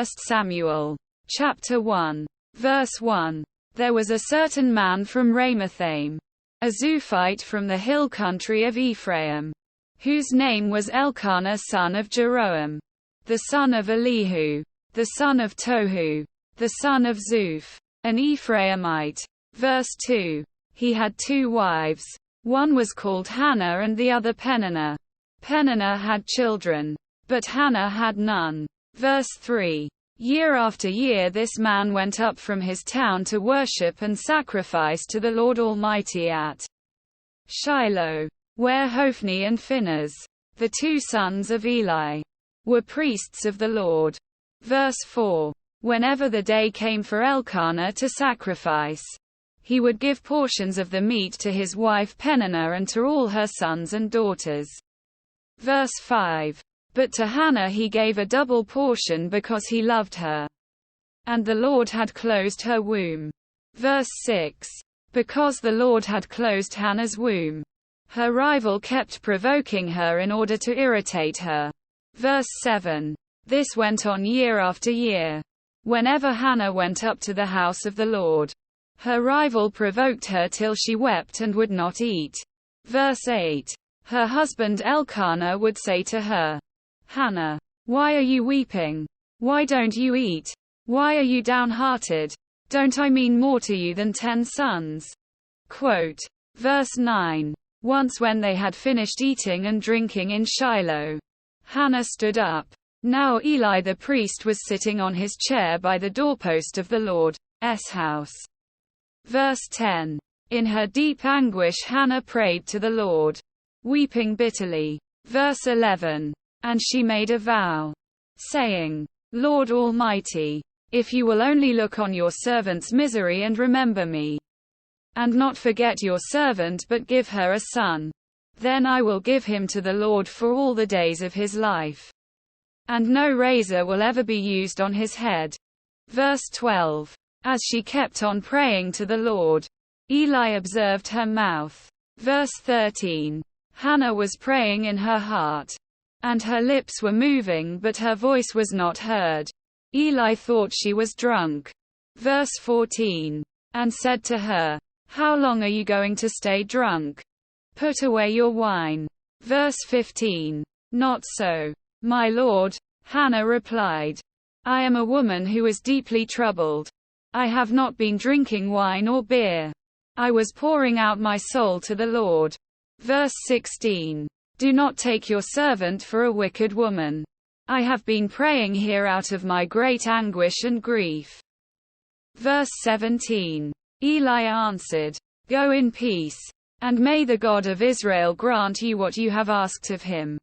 1 Samuel. Chapter 1. Verse 1. There was a certain man from Ramathaim, a Zuphite from the hill country of Ephraim, whose name was Elkanah son of Jeroham, the son of Elihu, the son of Tohu, the son of Zuph, an Ephraimite. Verse 2. He had 2 wives. One was called Hannah and the other Peninnah. Peninnah had children, but Hannah had none. Verse 3. Year after year this man went up from his town to worship and sacrifice to the Lord Almighty at Shiloh, where Hophni and Phinehas, the 2 sons of Eli, were priests of the Lord. Verse 4. Whenever the day came for Elkanah to sacrifice, he would give portions of the meat to his wife Peninnah and to all her sons and daughters. Verse 5. But to Hannah he gave a double portion because he loved her, and the Lord had closed her womb. Verse 6. Because the Lord had closed Hannah's womb, her rival kept provoking her in order to irritate her. Verse 7. This went on year after year. Whenever Hannah went up to the house of the Lord, her rival provoked her till she wept and would not eat. Verse 8. Her husband Elkanah would say to her, Hannah, why are you weeping? Why don't you eat? Why are you downhearted? Don't I mean more to you than 10 sons? Quote. Verse 9. Once when they had finished eating and drinking in Shiloh, Hannah stood up. Now Eli the priest was sitting on his chair by the doorpost of the Lord's house. Verse 10. In her deep anguish Hannah prayed to the Lord, weeping bitterly. Verse 11. And she made a vow, saying, Lord Almighty, if you will only look on your servant's misery and remember me, and not forget your servant but give her a son, then I will give him to the Lord for all the days of his life, and no razor will ever be used on his head. Verse 12. As she kept on praying to the Lord, Eli observed her mouth. Verse 13. Hannah was praying in her heart, and her lips were moving but her voice was not heard. Eli thought she was drunk. Verse 14. And said to her, How long are you going to stay drunk? Put away your wine. Verse 15. Not so, my lord, Hannah replied. I am a woman who is deeply troubled. I have not been drinking wine or beer. I was pouring out my soul to the Lord. Verse 16. Do not take your servant for a wicked woman. I have been praying here out of my great anguish and grief. Verse 17. Eli answered, Go in peace, and may the God of Israel grant you what you have asked of him.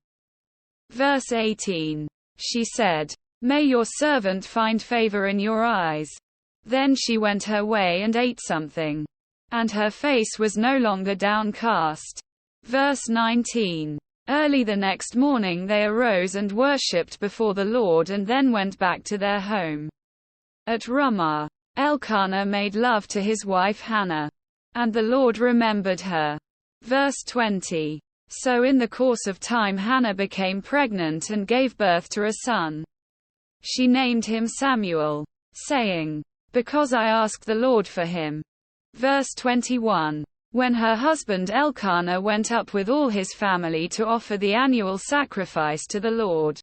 Verse 18. She said, May your servant find favor in your eyes. Then she went her way and ate something, and her face was no longer downcast. Verse 19. Early the next morning they arose and worshipped before the Lord and then went back to their home. At Ramah, Elkanah made love to his wife Hannah, and the Lord remembered her. Verse 20. So in the course of time Hannah became pregnant and gave birth to a son. She named him Samuel, saying, Because I asked the Lord for him. Verse 21. When her husband Elkanah went up with all his family to offer the annual sacrifice to the Lord,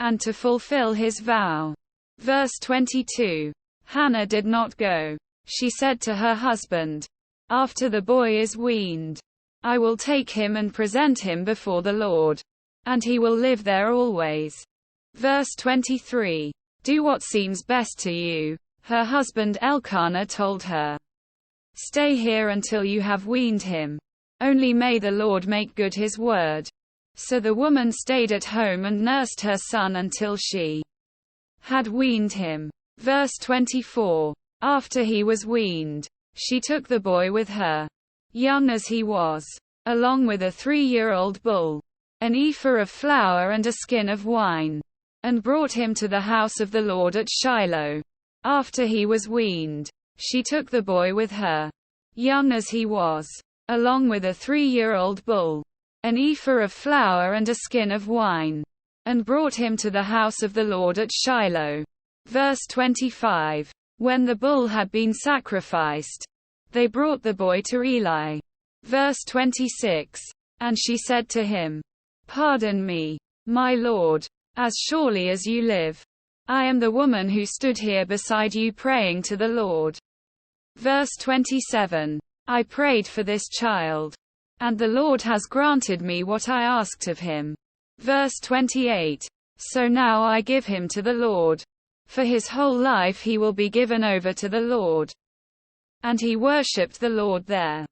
and to fulfill his vow. Verse 22. Hannah did not go. She said to her husband, After the boy is weaned, I will take him and present him before the Lord, and he will live there always. Verse 23. Do what seems best to you. Her husband Elkanah told her, Stay here until you have weaned him. Only may the Lord make good his word. So the woman stayed at home and nursed her son until she had weaned him. Verse 24. After he was weaned, she took the boy with her, young as he was, along with a 3-year-old bull, an ephah of flour and a skin of wine, and brought him to the house of the Lord at Shiloh. After he was weaned, she took the boy with her, young as he was, along with a 3-year-old bull, an ephah of flour and a skin of wine, and brought him to the house of the Lord at Shiloh. Verse 25. When the bull had been sacrificed, they brought the boy to Eli. Verse 26. And she said to him, Pardon me, my lord, as surely as you live. I am the woman who stood here beside you praying to the Lord. Verse 27. I prayed for this child, and the Lord has granted me what I asked of him. Verse 28. So now I give him to the Lord. For his whole life he will be given over to the Lord. And he worshipped the Lord there.